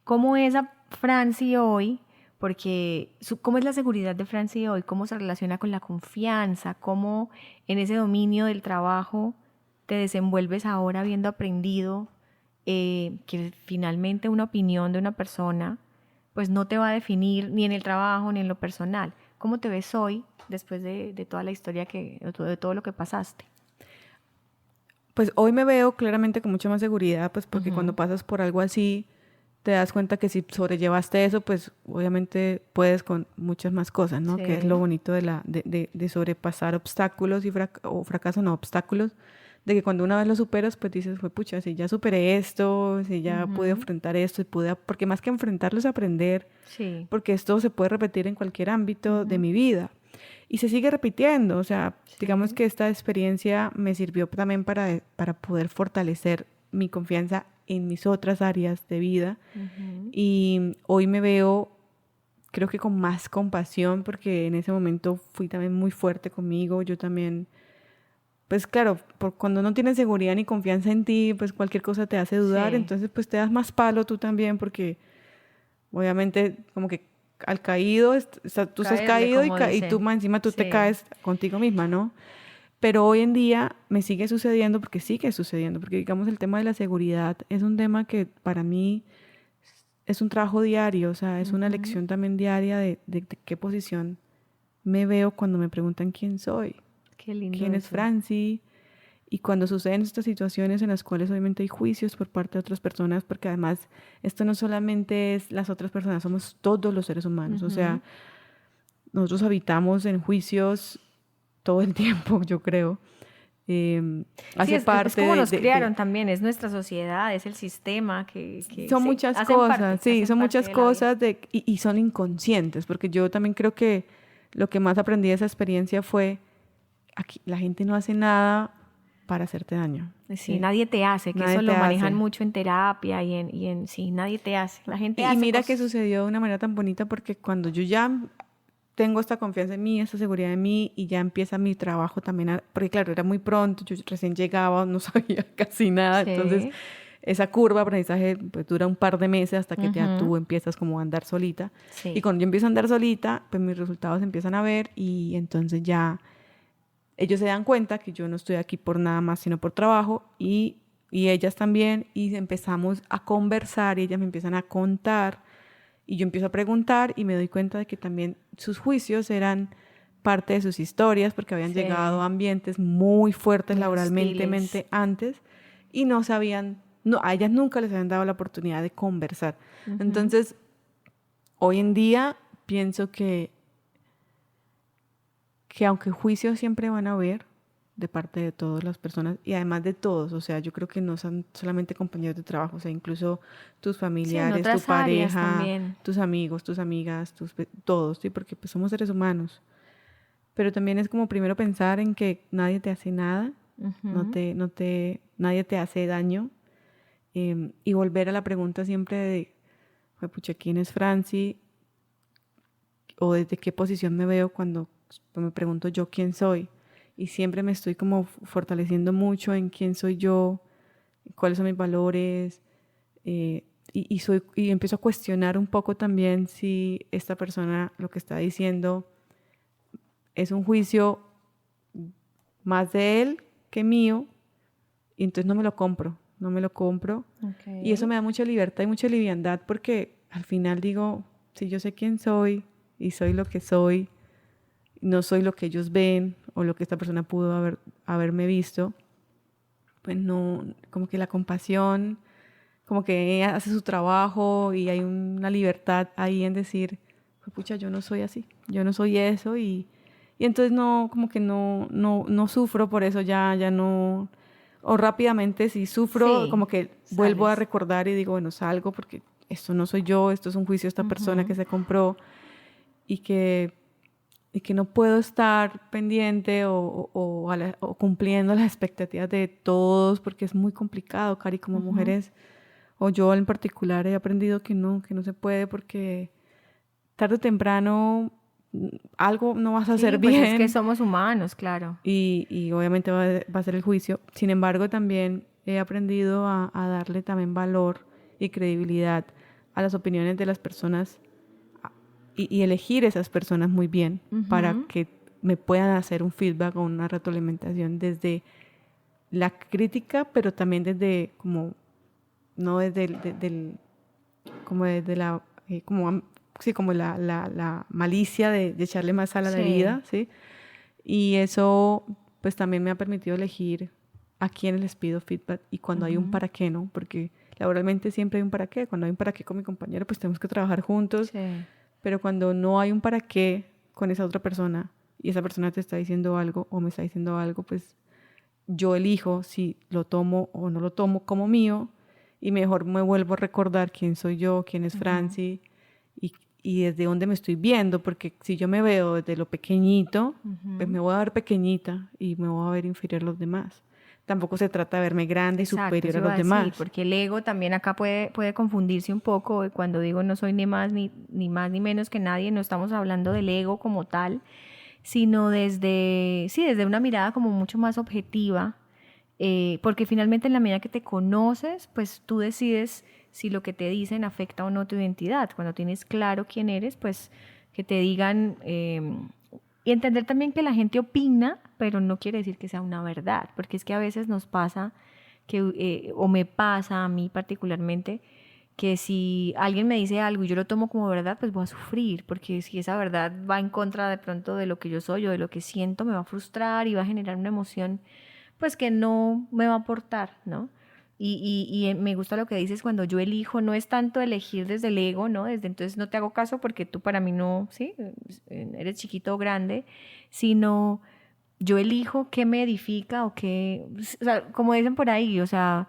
¿cómo es a Franci hoy? Porque ¿cómo es la seguridad de Franci hoy? ¿Cómo se relaciona con la confianza? ¿Cómo en ese dominio del trabajo te desenvuelves ahora habiendo aprendido que finalmente una opinión de una persona pues no te va a definir ni en el trabajo ni en lo personal? ¿Cómo te ves hoy después de toda la historia de todo lo que pasaste? pues hoy me veo claramente con mucha más seguridad, pues porque cuando Ujú. pasas por algo así, te das cuenta que si sobrellevaste eso, pues obviamente puedes con muchas más cosas, ¿no? Que es lo Sí. bonito de sobrepasar obstáculos o fracaso, no obstáculos, de que cuando una vez lo superas, pues dices, fue pucha, si ya superé esto, si ya pude Ujú. enfrentar esto, y pude, porque más que enfrentarlo es aprender, Sí. porque esto se puede repetir en cualquier ámbito de Ujú. mi vida. Y se sigue repitiendo, o sea, digamos Sí. que esta experiencia me sirvió también para poder fortalecer mi confianza en mis otras áreas de vida. Ujú. Y hoy me veo, creo que con más compasión, porque en ese momento fui también muy fuerte conmigo. Yo también, pues claro, cuando no tienes seguridad ni confianza en ti, pues cualquier cosa te hace dudar. Sí. Entonces, pues te das más palo tú también, porque obviamente como que al caído, tú estás Caerle, caído como y tú dicen. más encima tú te Sí. caes contigo misma, ¿no? Pero hoy en día me sigue sucediendo porque sigue sucediendo, porque digamos el tema de la seguridad es un tema que para mí es un trabajo diario, o sea, es una Ujú. lección también diaria de qué posición me veo cuando me preguntan quién soy, Qué lindo quién es eso. Franci, y cuando suceden estas situaciones en las cuales obviamente hay juicios por parte de otras personas, porque además esto no solamente es las otras personas, somos todos los seres humanos, o Ujú. sea, nosotros habitamos en juicios todo el tiempo, yo creo. Sí, Hace es parte como nos criaron también, es nuestra sociedad, es el sistema que son sí, muchas cosas, sí, hacen son parte muchas de la vida. cosas y son inconscientes, porque yo también creo que lo que más aprendí de esa experiencia fue, aquí la gente no hace nada para hacerte daño, Sí, ¿sí? nadie te hace, que Nadie eso te lo manejan hace. mucho en terapia sí, nadie te hace. La gente Y hace mira que cosas. sucedió de una manera tan bonita porque cuando yo ya tengo esta confianza en mí, esta seguridad en mí y ya empieza mi trabajo también, porque claro, era muy pronto, yo recién llegaba, no sabía casi nada, entonces Sí. esa curva de aprendizaje pues dura un par de meses hasta que ya Ujú. tú empiezas como a andar solita. Y Sí. cuando yo empiezo a andar solita, pues mis resultados se empiezan a ver y entonces ya ellos se dan cuenta que yo no estoy aquí por nada más, sino por trabajo y ellas también y empezamos a conversar y ellas me empiezan a contar y yo empiezo a preguntar y me doy cuenta de que también sus juicios eran parte de sus historias porque habían llegado Sí. a ambientes muy fuertes Muy laboralmente hostiles. antes y no sabían, no, a ellas nunca les habían dado la oportunidad de conversar. Ujú. Entonces, hoy en día pienso que aunque juicios siempre van a haber de parte de todas las personas y además de todos, o sea, yo creo que no son solamente compañeros de trabajo, o sea, incluso tus Sí, en familiares, tu otras áreas pareja, también. tus amigos, tus amigas, todos, sí, porque pues somos seres humanos. Pero también es como primero pensar en que nadie te hace nada, Ujú. nadie te hace daño, y volver a la pregunta siempre de, pucha, ¿quién es Franci? O desde qué posición me veo pues me pregunto yo quién soy. Y siempre me estoy como fortaleciendo mucho en quién soy yo, cuáles son mis valores, y empiezo a cuestionar un poco también si esta persona lo que está diciendo es un juicio más de él que mío, y entonces no me lo compro. Okay. Y eso me da mucha libertad y mucha liviandad porque al final digo, si yo sé quién soy y soy lo que soy, no soy lo que ellos ven o lo que esta persona pudo haberme visto, pues no, como que la compasión, como que ella hace su trabajo y hay una libertad ahí en decir, pucha, yo no soy así, yo no soy eso, y entonces no, como que no sufro por eso, ya no, o rápidamente si sufro, Sí, como que vuelvo a sales. recordar y digo, bueno, salgo porque esto no soy yo, esto es un juicio de esta persona que se compró y que no puedo estar pendiente o cumpliendo las expectativas de todos porque es muy complicado, Cari, como mujeres, o yo en particular he aprendido que no se puede porque tarde o temprano algo no vas a hacer Sí, pues es que bien somos humanos, claro. y obviamente va a ser el juicio. Sin embargo, también he aprendido a darle también valor y credibilidad a las opiniones de las personas y elegir esas personas muy bien para que me puedan hacer un feedback o una retroalimentación desde la crítica, pero también desde como, no desde como desde la, sí, como la malicia de echarle más sal a la Sí. herida, ¿sí? Y eso pues también me ha permitido elegir a quién les pido feedback y cuando hay un para qué, ¿no? Porque laboralmente siempre hay un para qué. Cuando hay un para qué con mi compañero, pues tenemos que trabajar juntos. Sí. Pero cuando no hay un para qué con esa otra persona y esa persona te está diciendo algo o me está diciendo algo, pues yo elijo si lo tomo o no lo tomo como mío y mejor me vuelvo a recordar quién soy yo, quién es Franci y desde dónde me estoy viendo, porque si yo me veo desde lo pequeñito, pues me voy a ver pequeñita y me voy a ver inferior a los demás. Tampoco se trata de verme grande y Exacto, superior eso a iba los a decir, demás. porque el ego también acá puede confundirse un poco. Cuando digo no soy ni más ni más ni menos que nadie, no estamos hablando del ego como tal, sino desde, sí, desde una mirada como mucho más objetiva, porque finalmente en la medida que te conoces, pues tú decides si lo que te dicen afecta o no tu identidad. Cuando tienes claro quién eres, pues que te digan, y entender también que la gente opina, pero no quiere decir que sea una verdad, porque es que a veces nos pasa que, o me pasa a mí particularmente, que si alguien me dice algo y yo lo tomo como verdad, pues voy a sufrir, porque si esa verdad va en contra de pronto de lo que yo soy o de lo que siento, me va a frustrar y va a generar una emoción, pues que no me va a aportar, ¿no? Y me gusta lo que dices cuando yo elijo, no es tanto elegir desde el ego, ¿no? Desde entonces no te hago caso porque tú para mí no, ¿sí? Eres chiquito o grande, sino yo elijo qué me edifica o qué, o sea, como dicen por ahí, o sea,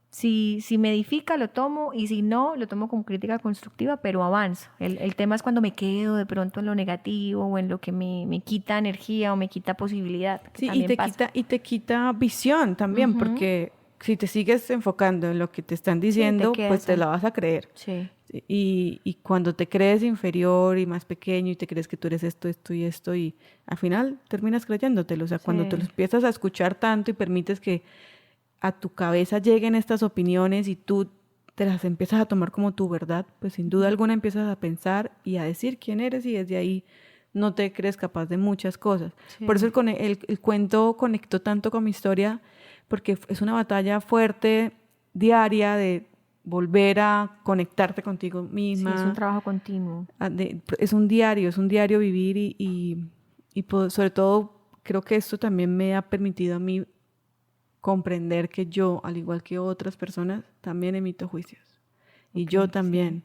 si me edifica lo tomo y si no, lo tomo como crítica constructiva, pero avanzo. El tema es cuando me quedo de pronto en lo negativo o en lo que me quita energía o me quita posibilidad, que Sí, también pasa. y te quita visión también, Ujú. porque si te sigues enfocando en lo que te están Sí, te diciendo, pues quedas te ahí. la vas a creer. Sí. Y cuando te crees inferior y más pequeño y te crees que tú eres esto y esto, y al final terminas creyéndotelo. O sea, cuando te lo Sí. empiezas a escuchar tanto y permites que a tu cabeza lleguen estas opiniones y tú te las empiezas a tomar como tu verdad, pues sin duda alguna empiezas a pensar y a decir quién eres y desde ahí no te crees capaz de muchas cosas. Por eso Sí. el cuento conectó tanto con mi historia, porque es una batalla fuerte, diaria, de volver a conectarte contigo Sí, es un misma. trabajo continuo. Es un diario vivir sobre todo creo que esto también me ha permitido a mí comprender que yo, al igual que otras personas, también emito juicios. Y Ok, yo sí. también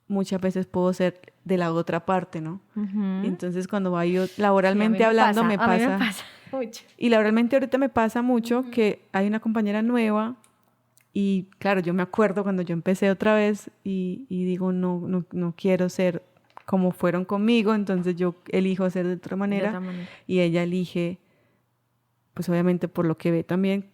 muchas veces puedo ser de la otra parte, ¿no? Y Ujú. entonces cuando vaya Sí, a mí laboralmente me hablando pasa, me a mí me pasa, pasa mucho. y laboralmente ahorita me pasa mucho que hay una compañera nueva y claro, yo me acuerdo cuando yo empecé otra vez y digo, no quiero ser como fueron conmigo, entonces yo elijo ser de otra De manera otra manera. y ella elige, pues obviamente por lo que ve también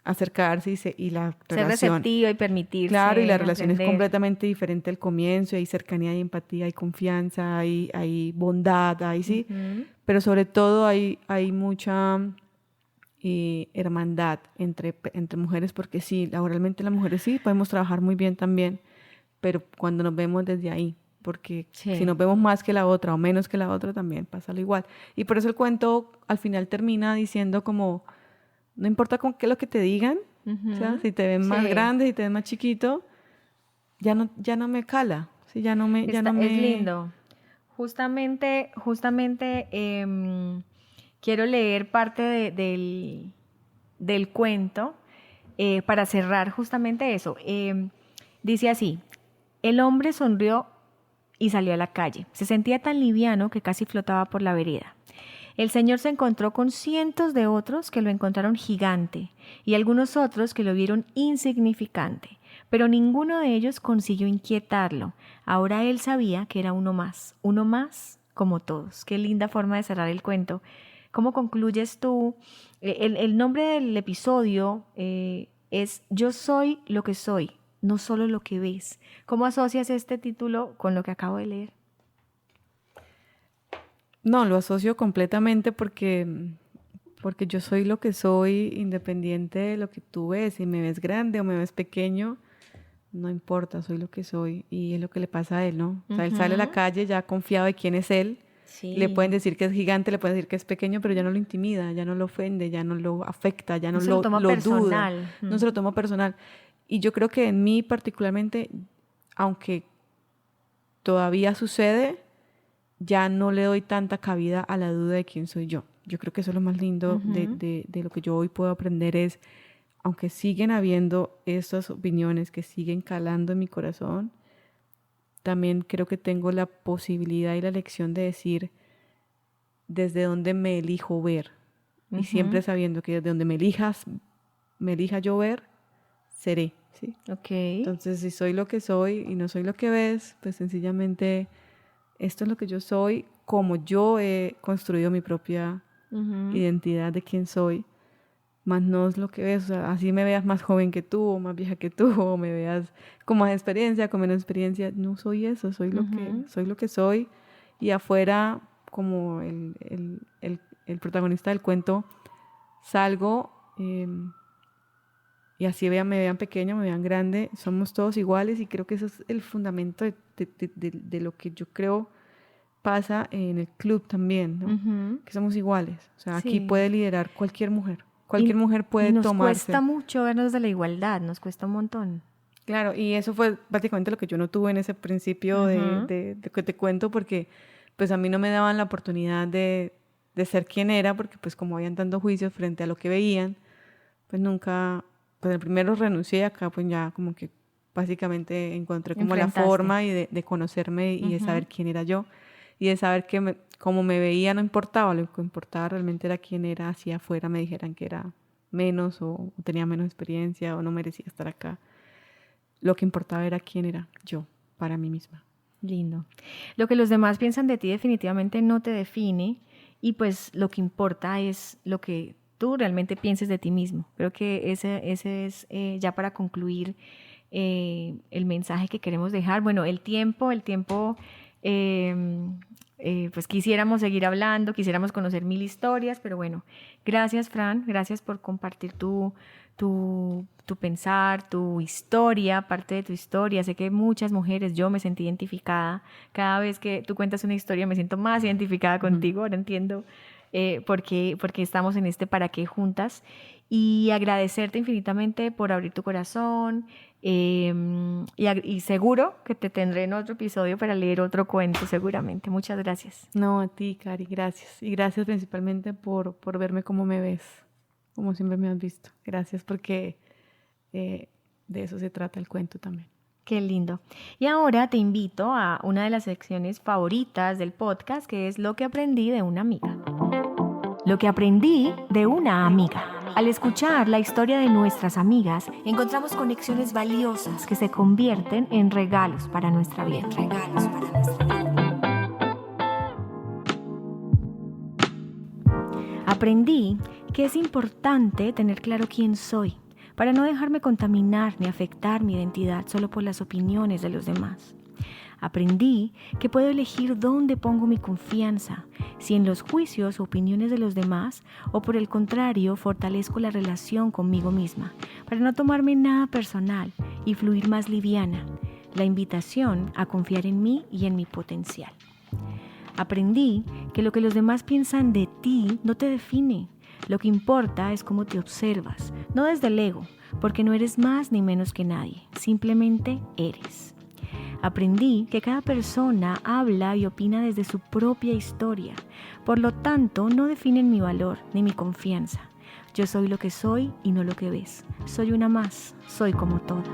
acercarse y la Ser relación. receptiva y permitirse. Claro, y la relación es aprender. completamente diferente al comienzo, hay cercanía, hay empatía, hay confianza, hay bondad, sí, Ujú. pero sobre todo hay mucha hermandad entre mujeres, porque sí, laboralmente las mujeres sí podemos trabajar muy bien también, pero cuando nos vemos desde ahí, porque Sí. si nos vemos más que la otra o menos que la otra también pasa lo igual. Y por eso el cuento al final termina diciendo como, no importa con qué es lo que te digan, o sea, Ujú. si te ven más Sí. grande, si te ven más chiquito, ya no me cala, ¿sí? ya no me... Es lindo. Justamente, quiero leer parte del cuento para cerrar justamente eso. Dice así, el hombre sonrió y salió a la calle. Se sentía tan liviano que casi flotaba por la vereda. El Señor se encontró con cientos de otros que lo encontraron gigante y algunos otros que lo vieron insignificante, pero ninguno de ellos consiguió inquietarlo. Ahora él sabía que era uno más como todos. Qué linda forma de cerrar el cuento. ¿Cómo concluyes tú? El nombre del episodio es Yo soy lo que soy, no solo lo que ves. ¿Cómo asocias este título con lo que acabo de leer? No, lo asocio completamente porque yo soy lo que soy, independiente de lo que tú ves. Si me ves grande o me ves pequeño, no importa, soy lo que soy. Y es lo que le pasa a él, ¿no? O sea, él sale a la calle ya confiado de quién es él. Sí. Le pueden decir que es gigante, le pueden decir que es pequeño, pero ya no lo intimida, ya no lo ofende, ya no lo afecta, ya no se lo toma lo duda. personal. No se lo toma personal. Y yo creo que en mí particularmente, aunque todavía sucede, ya no le doy tanta cabida a la duda de quién soy yo. Yo creo que eso es lo más lindo de lo que yo hoy puedo aprender es, aunque siguen habiendo estas opiniones que siguen calando en mi corazón, también creo que tengo la posibilidad y la lección de decir desde dónde me elijo ver. Y siempre sabiendo que desde donde me elija yo ver, seré, ¿sí? Ok. Entonces, si soy lo que soy y no soy lo que ves, pues sencillamente esto es lo que yo soy, como yo he construido mi propia identidad de quién soy, más no es lo que ves. O sea, así me veas más joven que tú, o más vieja que tú, o me veas con más experiencia, con menos experiencia, no soy eso, soy lo que soy. Y afuera, como el protagonista del cuento, salgo y así me vean pequeño, me vean grande, somos todos iguales y creo que eso es el fundamento de lo que yo creo pasa en el club también, ¿no? Que somos iguales. O sea, aquí Sí. puede liderar cualquier mujer. Cualquier mujer puede y nos tomarse. cuesta mucho vernos de la igualdad, nos cuesta un montón. Claro, y eso fue prácticamente lo que yo no tuve en ese principio de que te cuento, porque pues a mí no me daban la oportunidad de ser quien era, porque pues como habían tantos juicios frente a lo que veían, pues nunca, pues el primero renuncié, acá pues ya como que básicamente encontré como la forma y de conocerme y de saber quién era yo y de saber que como me veía no importaba, lo que importaba realmente era quién era, hacia afuera me dijeran que era menos o tenía menos experiencia o no merecía estar acá. Lo que importaba era quién era yo para mí misma. Lindo. Lo que los demás piensan de ti definitivamente no te define y pues lo que importa es lo que tú realmente pienses de ti mismo. Creo que ese es ya para concluir el mensaje que queremos dejar. Bueno, el tiempo, pues quisiéramos seguir hablando, quisiéramos conocer 1000 historias, pero bueno, gracias Fran, gracias por compartir tu pensar, tu historia, parte de tu historia. Sé que muchas mujeres, yo me sentí identificada. Cada vez que tú cuentas una historia me siento más identificada contigo. Ahora entiendo por qué estamos en este para qué juntas. Y agradecerte infinitamente por abrir tu corazón. Y seguro que te tendré en otro episodio para leer otro cuento, seguramente. Muchas gracias. No, a ti, Cari, gracias. Y gracias principalmente por verme como me ves, como siempre me has visto. Gracias porque de eso se trata el cuento también. Qué lindo. Y ahora te invito a una de las secciones favoritas del podcast, que es Lo que aprendí de una amiga. Lo que aprendí de una amiga. Al escuchar la historia de nuestras amigas, encontramos conexiones valiosas que se convierten en regalos para nuestra vida. Aprendí que es importante tener claro quién soy, para no dejarme contaminar ni afectar mi identidad solo por las opiniones de los demás. Aprendí que puedo elegir dónde pongo mi confianza, si en los juicios o opiniones de los demás, o por el contrario, fortalezco la relación conmigo misma, para no tomarme nada personal y fluir más liviana. La invitación a confiar en mí y en mi potencial. Aprendí que lo que los demás piensan de ti no te define. Lo que importa es cómo te observas, no desde el ego, porque no eres más ni menos que nadie, simplemente eres. Aprendí que cada persona habla y opina desde su propia historia, por lo tanto no definen mi valor ni mi confianza. Yo soy lo que soy y no lo que ves. Soy una más, soy como todas.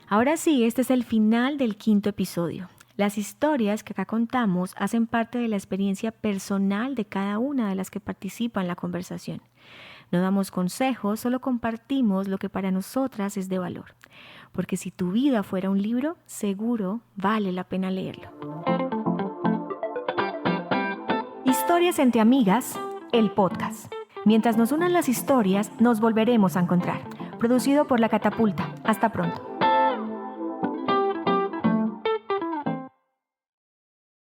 Ahora sí, este es el final del 5º episodio. Las historias que acá contamos hacen parte de la experiencia personal de cada una de las que participan en la conversación. No damos consejos, solo compartimos lo que para nosotras es de valor. Porque si tu vida fuera un libro, seguro vale la pena leerlo. Historias entre amigas, el podcast. Mientras nos unan las historias, nos volveremos a encontrar. Producido por La Catapulta. Hasta pronto.